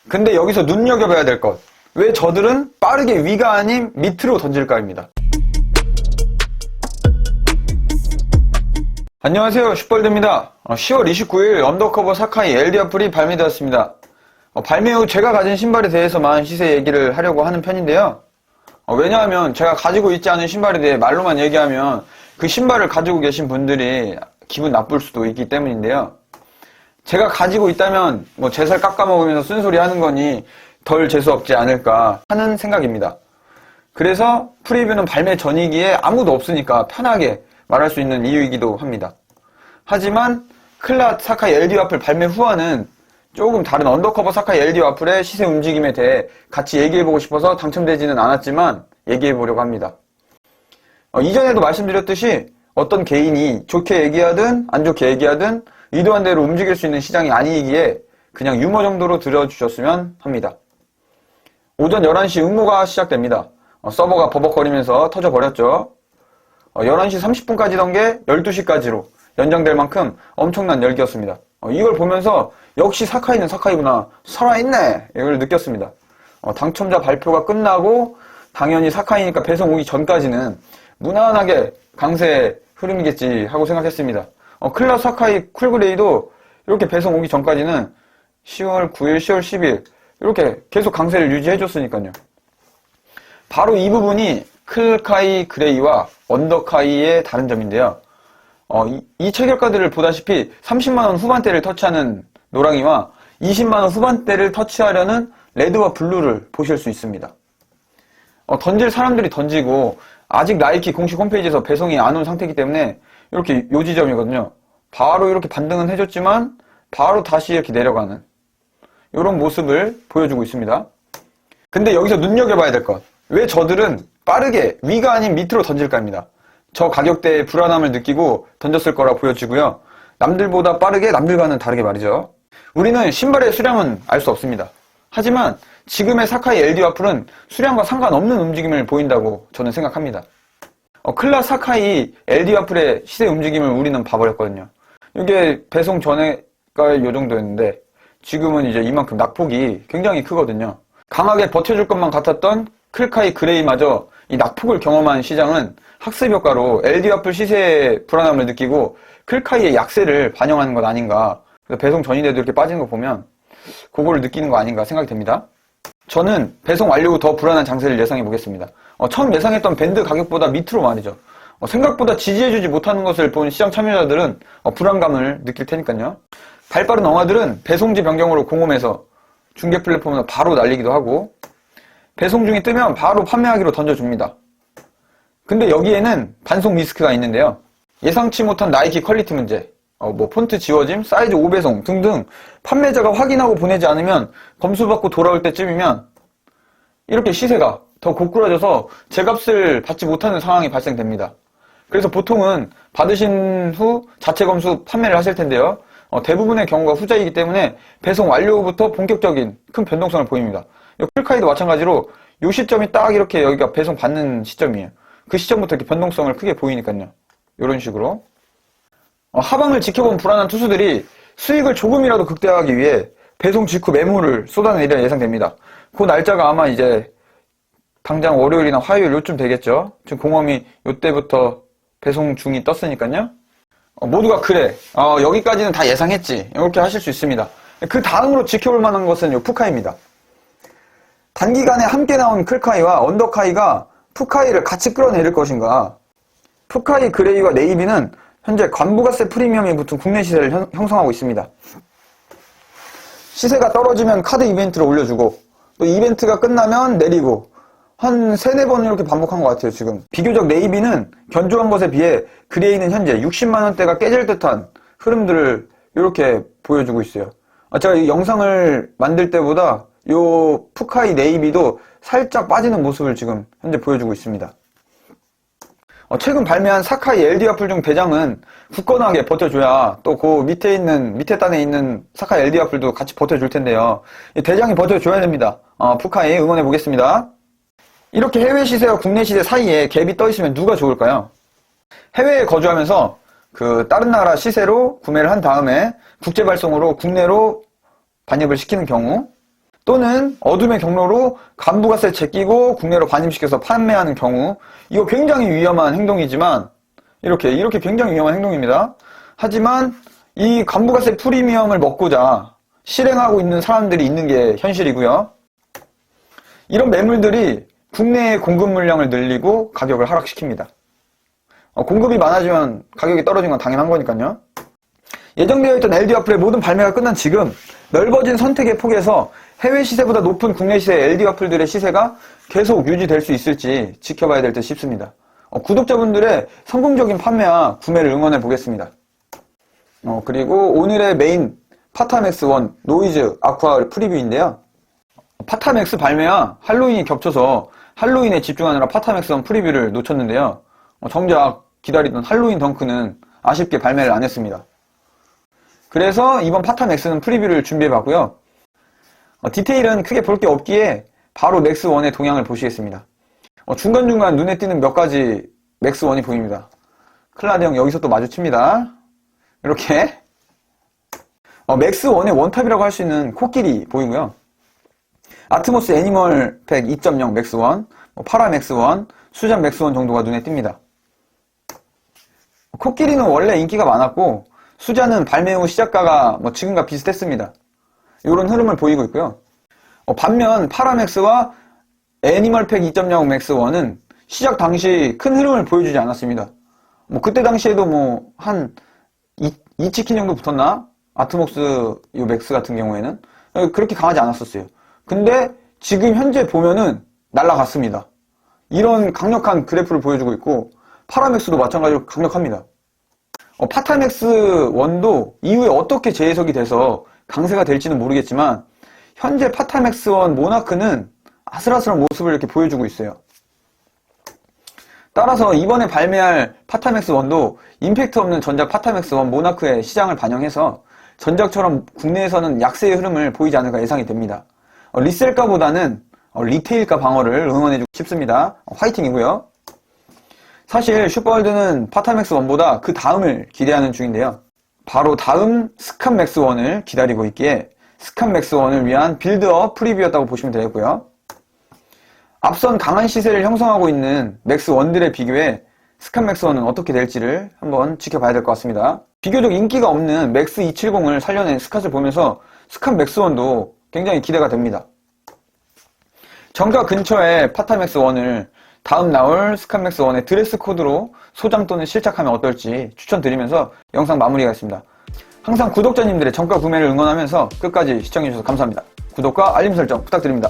근데 여기서 눈여겨봐야 될 것. 왜 저들은 빠르게 위가 아닌 밑으로 던질까입니다. 안녕하세요, 슈퍼월드입니다. 10월 29일 언더커버 사카이 LD어플이 발매되었습니다. 발매 후 제가 가진 신발에 대해서만 시세 얘기를 하려고 하는 편인데요. 왜냐하면 제가 가지고 있지 않은 신발에 대해 말로만 얘기하면 그 신발을 가지고 계신 분들이 기분 나쁠 수도 있기 때문인데요. 제가 가지고 있다면 제 살 깎아먹으면서 쓴소리 하는 거니 덜 재수없지 않을까 하는 생각입니다. 그래서 프리뷰는 발매 전이기에 아무도 없으니까 편하게 말할 수 있는 이유이기도 합니다. 하지만 클라 사카이 LD어플 발매 후와는 조금 다른 언더커버 사카이 LD어플의 시세 움직임에 대해 같이 얘기해보고 싶어서 당첨되지는 않았지만 얘기해보려고 합니다. 이전에도 말씀드렸듯이 어떤 개인이 좋게 얘기하든 안 좋게 얘기하든 의도한 대로 움직일 수 있는 시장이 아니기에 그냥 유머 정도로 들어주셨으면 합니다. 오전 11시 응모가 시작됩니다. 서버가 버벅거리면서 터져버렸죠. 11시 30분까지던 게 12시까지로 연장될 만큼 엄청난 열기였습니다. 이걸 보면서 역시 사카이는 사카이구나, 살아있네, 이걸 느꼈습니다. 당첨자 발표가 끝나고 당연히 사카이니까 배송 오기 전까지는 무난하게 강세 흐름이겠지 하고 생각했습니다. 클라 사카이 쿨그레이도 이렇게 배송 오기 전까지는 10월 9일, 10월 10일 이렇게 계속 강세를 유지해줬으니까요. 바로 이 부분이 클카이 그레이와 언더카이의 다른 점인데요. 이 체결가들을 보다시피 30만원 후반대를 터치하는 노랑이와 20만원 후반대를 터치하려는 레드와 블루를 보실 수 있습니다. 던질 사람들이 던지고 아직 나이키 공식 홈페이지에서 배송이 안 온 상태이기 때문에 이렇게 요 지점이거든요. 바로 이렇게 반등은 해줬지만 바로 다시 이렇게 내려가는 이런 모습을 보여주고 있습니다. 근데 여기서 눈여겨봐야 될 것. 왜 저들은 빠르게 위가 아닌 밑으로 던질까입니다. 저 가격대에 불안함을 느끼고 던졌을 거라 보여지고요. 남들보다 빠르게, 남들과는 다르게 말이죠. 우리는 신발의 수량은 알 수 없습니다. 하지만 지금의 사카이 LD어플은 수량과 상관없는 움직임을 보인다고 저는 생각합니다. 클라 사카이 LD어플의 시세 움직임을 우리는 봐버렸거든요. 이게 배송 전에가 이 정도였는데 지금은 이제 이만큼 낙폭이 굉장히 크거든요. 강하게 버텨줄 것만 같았던 클카이 그레이마저 이 낙폭을 경험한 시장은 학습 효과로 LD어플 시세의 불안함을 느끼고 클카이의 약세를 반영하는 것 아닌가. 그래서 배송 전인데도 이렇게 빠지는 거 보면 그거를 느끼는 거 아닌가 생각이 됩니다. 저는 배송 완료 후 더 불안한 장세를 예상해 보겠습니다. 처음 예상했던 밴드 가격보다 밑으로 말이죠. 생각보다 지지해주지 못하는 것을 본 시장 참여자들은 불안감을 느낄 테니까요. 발빠른 엉아들은 배송지 변경으로 공홈에서 중개 플랫폼에서 바로 날리기도 하고 배송 중이 뜨면 바로 판매하기로 던져줍니다. 근데 여기에는 반송 리스크가 있는데요. 예상치 못한 나이키 퀄리티 문제, 폰트 지워짐, 사이즈 오배송 등등 판매자가 확인하고 보내지 않으면 검수받고 돌아올 때쯤이면 이렇게 시세가 더 고꾸라져서 제값을 받지 못하는 상황이 발생됩니다. 그래서 보통은 받으신 후 자체 검수 판매를 하실 텐데요. 대부분의 경우가 후자이기 때문에 배송 완료 후부터 본격적인 큰 변동성을 보입니다. 클카이도 마찬가지로 이 시점이 딱 이렇게 여기가 배송 받는 시점이에요. 그 시점부터 이렇게 변동성을 크게 보이니까요. 이런 식으로. 하방을 지켜본 불안한 투수들이 수익을 조금이라도 극대화하기 위해 배송 직후 매물을 쏟아내리라 예상됩니다. 그 날짜가 아마 이제 당장 월요일이나 화요일 요쯤 되겠죠. 지금 공홈이 요때부터 배송 중이 떴으니까요. 모두가 그래, 여기까지는 다 예상했지, 이렇게 하실 수 있습니다. 그 다음으로 지켜볼 만한 것은 요 푸카이입니다. 단기간에 함께 나온 클카이와 언더카이가 푸카이를 같이 끌어내릴 것인가. 푸카이 그레이와 네이비는 현재 관부가세 프리미엄이 붙은 국내 시세를 형성하고 있습니다. 시세가 떨어지면 카드 이벤트를 올려주고 또 이벤트가 끝나면 내리고 한 3-4번 이렇게 반복한 것 같아요. 지금 비교적 네이비는 견조한 것에 비해 그레이는 현재 60만원대가 깨질 듯한 흐름들을 이렇게 보여주고 있어요. 제가 이 영상을 만들 때보다 요 푸카이 네이비도 살짝 빠지는 모습을 지금 현재 보여주고 있습니다. 최근 발매한 사카이 LD어플 중 대장은 굳건하게 버텨줘야 또 그 밑에 단에 있는 사카이 LD어플도 같이 버텨줄 텐데요. 이 대장이 버텨줘야 됩니다. 푸카이 응원해 보겠습니다. 이렇게 해외 시세와 국내 시세 사이에 갭이 떠 있으면 누가 좋을까요? 해외에 거주하면서 다른 나라 시세로 구매를 한 다음에 국제 발송으로 국내로 반입을 시키는 경우, 또는 어둠의 경로로 간부가세 제끼고 국내로 반입시켜서 판매하는 경우, 이거 굉장히 위험한 행동이지만 이렇게 굉장히 위험한 행동입니다. 하지만 이 간부가세 프리미엄을 먹고자 실행하고 있는 사람들이 있는 게 현실이고요. 이런 매물들이 국내의 공급 물량을 늘리고 가격을 하락시킵니다. 공급이 많아지면 가격이 떨어지는 건 당연한 거니까요. 예정되어 있던 LD와플의 모든 발매가 끝난 지금 넓어진 선택의 폭에서 해외 시세보다 높은 국내 시세 LD와플들의 시세가 계속 유지될 수 있을지 지켜봐야 될 듯 싶습니다. 구독자분들의 성공적인 판매와 구매를 응원해 보겠습니다. 그리고 오늘의 메인 파타맥스1 노이즈 아쿠아 프리뷰인데요. 파타맥스 발매와 할로윈이 겹쳐서 할로윈에 집중하느라 파타맥스1 프리뷰를 놓쳤는데요. 정작 기다리던 할로윈 덩크는 아쉽게 발매를 안 했습니다. 그래서 이번 파타맥스는 프리뷰를 준비해봤고요. 디테일은 크게 볼 게 없기에 바로 맥스1의 동향을 보시겠습니다. 중간중간 눈에 띄는 몇 가지 맥스1이 보입니다. 클라드 형 여기서 또 마주칩니다. 이렇게 맥스1의 원탑이라고 할 수 있는 코끼리 보이고요. 아트모스 애니멀 팩 2.0 맥스1, 파라 맥스1, 수잔 맥스1 정도가 눈에 띕니다. 코끼리는 원래 인기가 많았고 수잔은 발매 후 시작가가 지금과 비슷했습니다. 이런 흐름을 보이고 있고요. 반면 파라맥스와 애니멀 팩 2.0 맥스1은 시작 당시 큰 흐름을 보여주지 않았습니다. 그때 당시에도 한 2치킨 정도 붙었나? 아트목스 요 맥스 같은 경우에는 그렇게 강하지 않았었어요. 근데 지금 현재 보면은 날아갔습니다. 이런 강력한 그래프를 보여주고 있고 파라맥스도 마찬가지로 강력합니다. 파타맥스 1도 이후에 어떻게 재해석이 돼서 강세가 될지는 모르겠지만 현재 파타맥스 1 모나크는 아슬아슬한 모습을 이렇게 보여주고 있어요. 따라서 이번에 발매할 파타맥스 1도 임팩트 없는 전작 파타맥스 1 모나크의 시장을 반영해서 전작처럼 국내에서는 약세의 흐름을 보이지 않을까 예상이 됩니다. 리셀가보다는 리테일가 방어를 응원해주고 싶습니다. 화이팅이고요. 사실 슈퍼월드는 파타맥스 1보다 그 다음을 기대하는 중인데요. 바로 다음 스칸맥스 1을 기다리고 있기에 스칸맥스 1을 위한 빌드업 프리뷰였다고 보시면 되겠고요. 앞선 강한 시세를 형성하고 있는 맥스 1들에 비교해 스칸맥스 1은 어떻게 될지를 한번 지켜봐야 될 것 같습니다. 비교적 인기가 없는 맥스 270을 살려낸 스캇을 보면서 스칸맥스 1도 굉장히 기대가 됩니다. 정가 근처에 파타맥스 1을 다음 나올 스칸맥스 1의 드레스 코드로 소장 또는 실착하면 어떨지 추천드리면서 영상 마무리하겠습니다. 항상 구독자님들의 정가 구매를 응원하면서 끝까지 시청해주셔서 감사합니다. 구독과 알림 설정 부탁드립니다.